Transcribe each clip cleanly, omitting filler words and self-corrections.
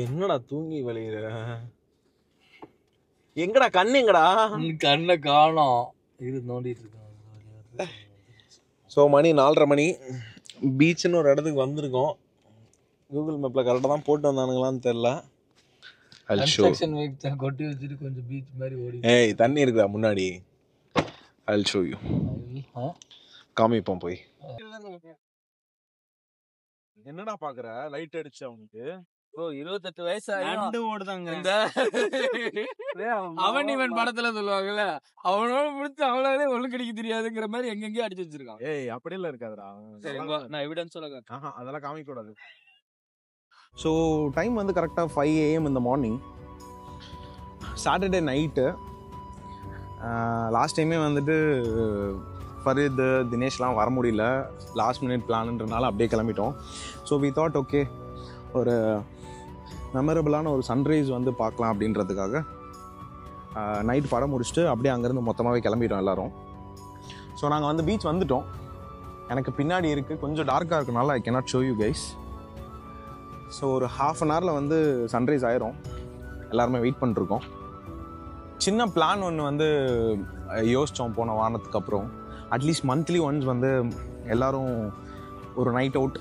என்னடா தூங்கி வலியுற? எங்கடா கண்ணு எங்கடா? கண்ணை காணோம். இது நோண்டிட்டு இருக்கான். ஸோ மணி 4:30 மணி. பீச்சுன்னு ஒரு இடத்துக்கு வந்திருக்கோம். கூகுள் மேப்பில் கரெக்டாக தான் போட்டு வந்தானுங்களான்னு தெரில. கொட்டி வச்சுட்டு கொஞ்சம் பீச் மாதிரி ஓடி. ஏய் தண்ணி இருக்குதா முன்னாடி? I'll show you. காமிப்போம் போய். என்னடா பாக்குற? லைட் அடிச்சு அவனுக்கு. ஓ 28 வயசு ரெண்டு ஓடுதாங்க. இந்த அவன் இவன் படத்துல சொல்லுவாங்கல்ல, அவனோட முடிச்சு அவனாலே ஒழுங்கடிக்க தெரியாதுங்கிற மாதிரி எங்கெங்கயோ அடிச்சு வச்சிருக்கான். ஏய் அப்படிலாம் இருக்காதுடா. சரி நான் எவிடன்ஸ் சொல்லுங்க. அதெல்லாம் காமிக்க கூடாது. ஸோ டைம் வந்து கரெக்டாக 5 AM இந்த மார்னிங். Saturday night. லாஸ்ட் டைமே வந்துட்டு ஃபரீத் தினேஷ்லாம் வர முடியல. லாஸ்ட் மினிட் பிளான்ன்றனால அப்படியே கிளம்பிட்டோம். ஸோ வி தாட் ஓகே ஒரு மெமரபிளான ஒரு சன்ரைஸ் வந்து பார்க்கலாம் அப்படின்றதுக்காக நைட் படம் முடிச்சுட்டு அப்படியே அங்கேருந்து மொத்தமாகவே கிளம்பிட்டோம் எல்லோரும். ஸோ நாங்கள் வந்து பீச் வந்துட்டோம். எனக்கு பின்னாடி இருக்குது, கொஞ்சம் டார்க்காக இருக்கனால I cannot show you guys. So ஒரு ½ அன் ஹவரில் வந்து சன்ரைஸ் ஆயிரும். எல்லாருமே வெயிட் பண்ணிருக்கோம். சின்ன பிளான் ஒன்று வந்து யோசித்தோம் போன வாரத்துக்கு அப்புறம். அட்லீஸ்ட் மந்த்லி ஒன்ஸ் வந்து எல்லோரும் ஒரு நைட் அவுட்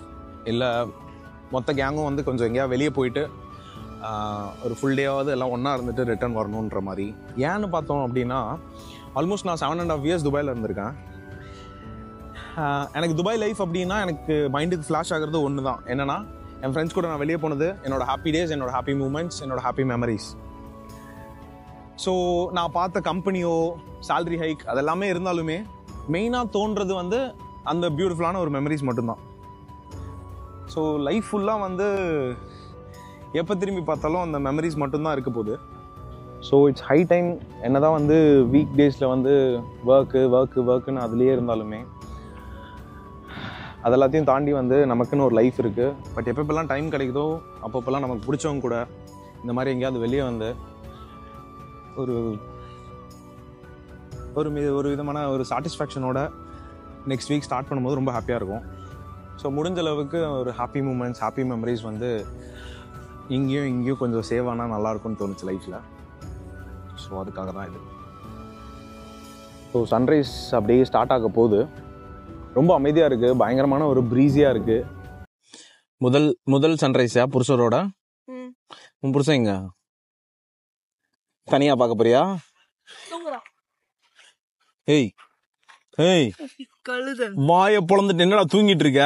இல்லை மொத்த கேங்கும் வந்து கொஞ்சம் எங்கேயா வெளியே போயிட்டு ஒரு ஃபுல் டேவாவது எல்லாம் ஒன்றா இருந்துட்டு ரிட்டர்ன் வரணுன்ற மாதிரி. ஏன்னு பார்த்தோம் அப்படின்னா ஆல்மோஸ்ட் நான் 7.5 years துபாயில் இருந்திருக்கேன். எனக்கு துபாய் லைஃப் அப்படின்னா எனக்கு மைண்டுக்கு ஃப்ளாஷ் ஆகிறது ஒன்று தான். என்னென்னா என் ஃப்ரெண்ட்ஸ் கூட நான் வெளியே போனது, என்னோட ஹாப்பி டேஸ், என்னோட ஹாப்பி மூமெண்ட்ஸ், என்னோட ஹாப்பி மெமரிஸ். ஸோ நான் பார்த்த கம்பெனியோ சேலரி ஹைக் அதெல்லாமே இருந்தாலுமே மெயினாக தோன்றது வந்து அந்த பியூட்டிஃபுல்லான ஒரு மெமரிஸ் மட்டும்தான். ஸோ லைஃப் ஃபுல்லாக வந்து எப்போ திரும்பி பார்த்தாலும் அந்த மெமரிஸ் மட்டும்தான் இருக்க போகுது. So it's high time. என்ன தான் வந்து வீக் டேஸில் வந்து ஒர்க்குன்னு அதுலேயே இருந்தாலுமே அதெல்லாத்தையும் தாண்டி வந்து நமக்குன்னு ஒரு லைஃப் இருக்குது. பட் எப்பப்பெல்லாம் டைம் கிடைக்குதோ அப்பப்பெல்லாம் நமக்கு பிடிச்சவங்க கூட இந்த மாதிரி எங்கேயாவது வெளியே வந்து ஒரு விதமான ஒரு சாட்டிஸ்ஃபேக்ஷனோட நெக்ஸ்ட் வீக் ஸ்டார்ட் பண்ணும்போது ரொம்ப ஹாப்பியாக இருக்கும். ஸோ முடிஞ்ச அளவுக்கு ஒரு ஹாப்பி மூமெண்ட்ஸ், ஹாப்பி மெமரிஸ் வந்து இங்கேயும் கொஞ்சம் சேவ் ஆனால் நல்லாயிருக்கும்னு தோணுச்சு லைஃப்பில். ஸோ அதுக்காக தான் இது. ஸோ சன்ரைஸ் அப்படியே ஸ்டார்ட் ஆக போகுது. ரொம்ப அமைதியாக இருக்குது, பயங்கரமான ஒரு ப்ரீஸியாக இருக்குது. முதல் சன்ரைஸா புருஷரோட? உன் புருஷன் எங்க? தனியாக பார்க்க போறியா? ஏய் ஏய் வாயை பொழந்துட்டு என்னடா தூங்கிட்டு இருக்க?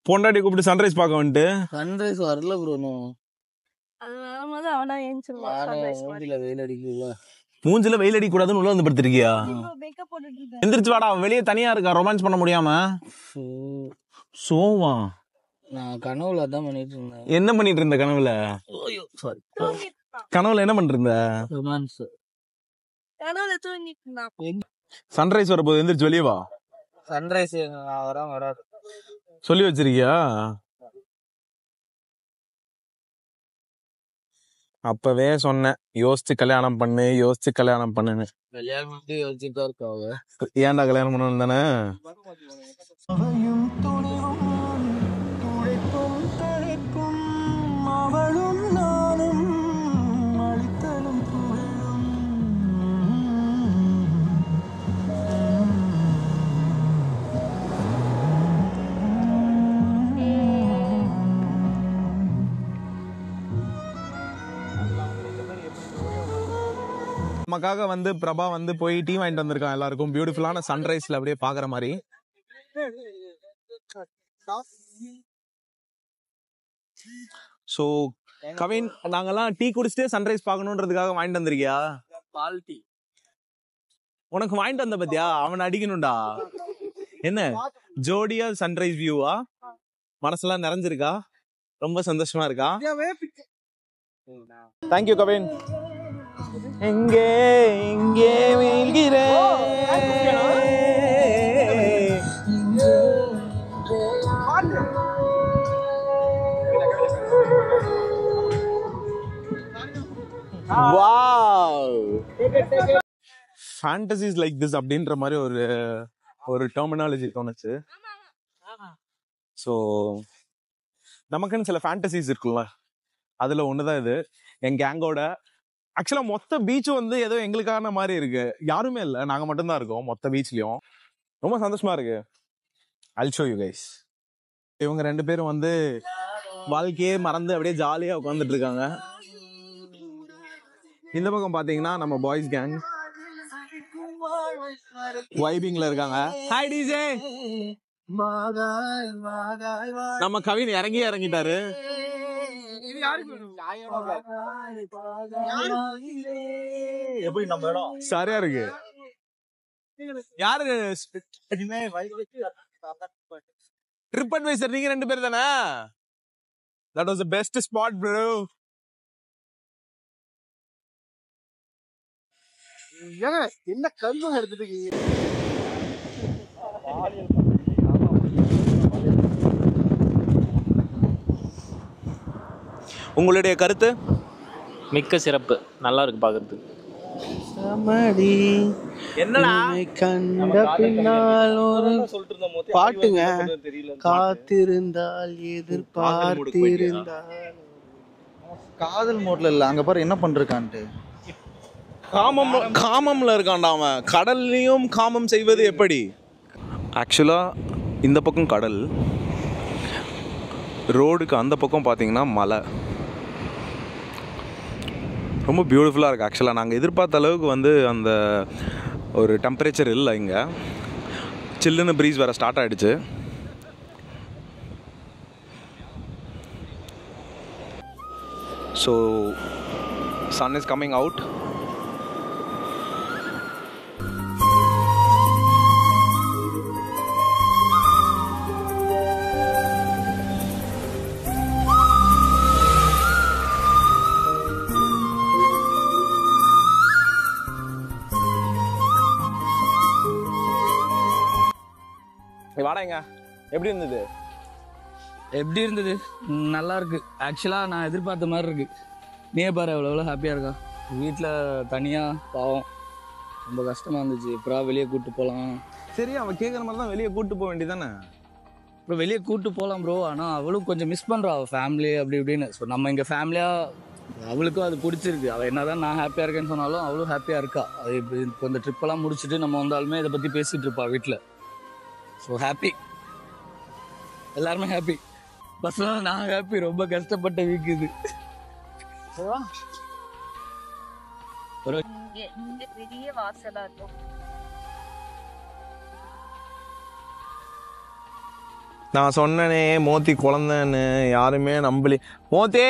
பொண்டாட்டி கூப்பிட்டு சன்ரைஸ் பார்க்க வந்துட்டு. சன்ரைஸ் வரல ப்ரோ. மூஞ்சில வெயில் அடிக்க கூடாதுன்னு உள்ள வந்து படுத்திருக்கியா? எந்திரிச்சு வாடா, வெளியே தனியா இருக்கா, ரொமான்ஸ் பண்ண முடியாம. சோவா நான் கனவுல அதான் பண்ணிட்டு இருந்தேன். என்ன பண்ணிட்டு இருந்த கனவுல? கனவுல என்ன பண்ணிட்டு இருந்த? ரொமான்ஸ். சன்ரைஸ் வரப்போது எந்திரிச்சு வெளியே வா. சன்ரைஸ் வராது சொல்லி வச்சிருக்கியா? அப்பவே சொன்னேன் யோசிச்சு கல்யாணம் பண்ணுன்னு. கல்யாணம் பண்ணி யோசிச்சுட்டு தான் இருக்காங்க. ஏன்டா கல்யாணம் பண்ணணும் தானே? நமக்காக வந்து பிரபா வந்து போய் டீ வாங்கிட்டு வந்திருக்கான் எல்லாருக்கும். பியூட்டிஃபுல்லான சன்ரைஸ்ல அப்படியே பாக்குற மாதிரி. சோ கவின், நாங்கெல்லாம் டீ குடிச்சிட்டே சன்ரைஸ் பார்க்கணுன்றதுக்காக வாங்கிட்டு வந்திருக்கியா? பால் டீ உனக்கு வாங்கிட்டு வந்த பத்தியா? அவனை அடிக்கணும்டா. என்ன ஜோடியா சன்ரைஸ் வியூவா? மனசெல்லாம் நிறைஞ்சிருக்கா? ரொம்ப சந்தோஷமா இருக்கா? தேங்க்யூ கவின். எங்கே எங்கே வீழ்கிறே வாவ் ஃபேண்டசிஸ் லைக் திஸ் அப்படின்ற மாதிரி ஒரு ஒரு டெர்மினாலஜி தோணுச்சு. ஸோ நமக்குன்னு சில ஃபேண்டசிஸ் இருக்குல்ல, அதுல ஒண்ணுதான் இது. என் கேங்கோட ஆக்சுவலா மொத்த பீச்சும் வந்து ஏதோ எங்களுக்கான மாதிரி இருக்கு. யாருமே இல்லை, நாங்க மட்டும்தான் இருக்கோம் மொத்த பீச்லயும். ரொம்ப சந்தோஷமா இருக்கு. I'll show you guys. இவங்க 2 பேரும் வந்து வாழ்க்கையே மறந்து அப்படியே ஜாலியா உட்காந்துட்டு இருக்காங்க. இந்த பக்கம் பாத்தீங்கன்னா நம்ம பாய்ஸ் கேங் வைபிங்ல இருக்காங்க. Hi DJ. நம்ம கவின் இறங்கிட்டாரு. எப்படி நம்ம இடம் சரியா இருக்கு. யாரு ட்ரிப் அட்வைசர்? நீங்க 2 பேர் தானே? That was the best spot, bro. என்ன கல்வம் எடுத்துட்டு உங்களுடைய கருத்து? மிக்க சிறப்பு, நல்லா இருக்கு பாக்குறதுக்கு. என்னடா கண்ட பின்னால் ஒரு பாட்டுங்க, காத்திருந்தால் எதிர்பார்த்திருந்தால். காதல் மோட்ல இல்ல, அங்க பாரு என்ன பண்றான்ட்டு. காமம்ல இருக்கான்டா அவன். கடல்லையும் காமம் செய்வது எப்படி? ஆக்சுவலா இந்த பக்கம் கடல், ரோடுக்கு அந்த பக்கம் பார்த்தீங்கன்னா மலை. ரொம்ப பியூட்டிஃபுல்லாக இருக்குது. ஆக்சுவலாக நாங்கள் எதிர்பார்த்த அளவுக்கு வந்து அந்த ஒரு டெம்பரேச்சர் இல்லை இங்கே. சில்லுன்னு ப்ரீஸ் வேறு ஸ்டார்ட் ஆகிடுச்சு. So sun is coming out. வாடகைங்க எப்படி இருந்தது? எப்படி இருந்தது? நல்லா இருக்கு. ஆக்சுவலாக நான் எதிர்பார்த்த மாதிரி இருக்கு. நீயே பாரு எவ்வளோ ஹாப்பியாக இருக்கா. வீட்டில் தனியாக பாவம் ரொம்ப கஷ்டமாக இருந்துச்சு. அப்புறம் வெளியே கூப்பிட்டு போகலாம். சரி, அவன் கேட்குற மாதிரி தான் வெளியே கூப்பிட்டு போக வேண்டியதானே? அப்புறம் வெளியே கூப்பிட்டு போகலாம் ப்ரோ. ஆனால் அவளும் கொஞ்சம் மிஸ் பண்ணுறா அவள் ஃபேமிலி அப்படி இப்படின்னு. ஸோ நம்ம இங்கே ஃபேமிலியாக அவளுக்கும் அது பிடிச்சிருக்கு. அவள் என்ன தான் நான் ஹாப்பியாக இருக்கேன்னு சொன்னாலும் அவளும் ஹாப்பியாக இருக்கா. அது இப்போ இந்த ட்ரிப்பெல்லாம் முடிச்சுட்டு நம்ம வந்தாலுமே இதை பற்றி பேசிகிட்டு இருப்பா வீட்டில். ஸோ ஹாப்பி, எல்லாருமே ஹாப்பி. பஸ்லாம் நான் ஹாப்பி. ரொம்ப கஷ்டப்பட்ட வீக் இது. பெரிய வாசலா இருக்கும். நான் சொன்னனே மோத்தி குழந்தைன்னு, யாருமே நம்பலி. மோத்தி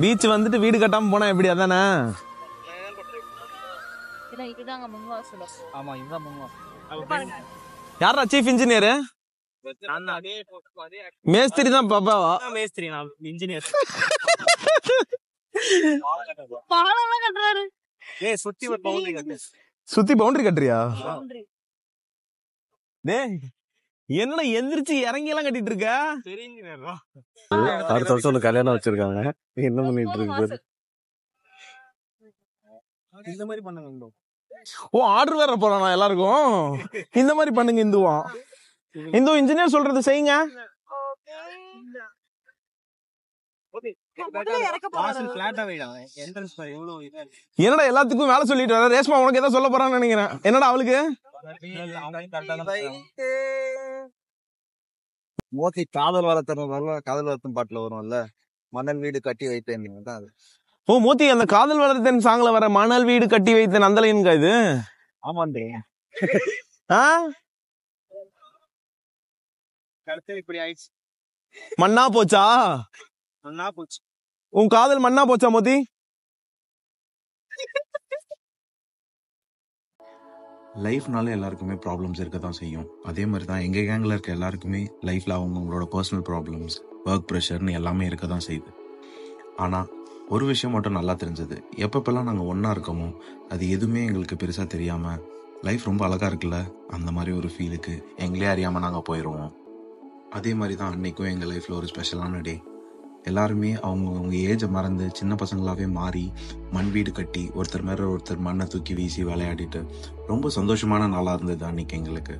பீச் வந்துட்டு வீடு கட்டாம போனா எப்படி? அதானே இதுதாங்க முன்வாசல். ஆமா, இதுதான் முன்வாசல். யாரா சீஃப் இன்ஜினியர்? மேஸ்திரி தான் பாப்பாவா? மேஸ்திரி, நான் இன்ஜினியர். பாலம்லாம் கட்டுறாரு. சுத்தி பவுண்டரி கட்டுறியா? டேய் என்னடா எந்திரிச்சு இறங்கி எல்லாம் கட்டிட்டு இருக்க? அடுத்த வருஷம் ஒன்று கல்யாணம் வச்சிருக்காங்க. என்ன பண்ணிட்டு இருக்கு? இந்த மாதிரி பண்ணுங்க. ஓ, ஆர்டர் வேற போறானா எல்லாருக்கும்? இந்த மாதிரி பண்ணுங்க இந்துவா. இந்து இன்ஜினியர் சொல்றது செய்யுங்க. என்னடா எல்லாத்துக்கும் வேலை சொல்லிட்டு வர? ரேஷ்மா உனக்கு ஏதாவது சொல்ல போறான்னு நினைக்கிறேன். என்னடா அவளுக்கு? மோத்தி காதல் வளர்த்தன் பாட்டுல வரும்ல, மணல் வீடு கட்டி வைத்தேன் தான் அது. ஓ, மோத்தி அந்த காதல் வளர்த்தேன் சாங்ல வர மணல் வீடு கட்டி வைத்தேன் அந்த லைனுக்கா இது? ஆமாண்டே. இப்படி ஆயிடுச்சு. மண்ணா போச்சா? மண்ணா போச்சு. உன் காதல் மண்ணா போச்சா மோதி? லைஃப்னால எல்லாருக்குமே ப்ராப்ளம்ஸ் இருக்க தான் செய்யும். அதே மாதிரி தான் எங்கள் கேங்கில் இருக்க எல்லாருக்குமே லைஃப்பில் அவங்களோட பர்சனல் ப்ராப்ளம்ஸ், ஒர்க் ப்ரெஷர்னு எல்லாமே இருக்க தான் செய்யுது. ஆனால் ஒரு விஷயம் மட்டும் நல்லா தெரிஞ்சது, எப்பப்பெல்லாம் நாங்கள் ஒன்றா இருக்கோமோ அது எதுவுமே எங்களுக்கு பெருசாக தெரியாமல் லைஃப் ரொம்ப அழகாக இருக்குல்ல, அந்த மாதிரி ஒரு ஃபீலுக்கு எங்களே அறியாமல் நாங்கள் போயிடுவோம். அதே மாதிரி தான் அன்றைக்கும் எங்கள் லைஃப்பில் ஒரு ஸ்பெஷலான டே. எல்லாருமே அவங்க ஏஜை மறந்து சின்ன பசங்களாகவே மாறி மண் வீடு கட்டி ஒருத்தர் மேலே ஒருத்தர் மண்ணை தூக்கி வீசி விளையாடிட்டு ரொம்ப சந்தோஷமான நாளாக இருந்தது அன்னைக்கு எங்களுக்கு.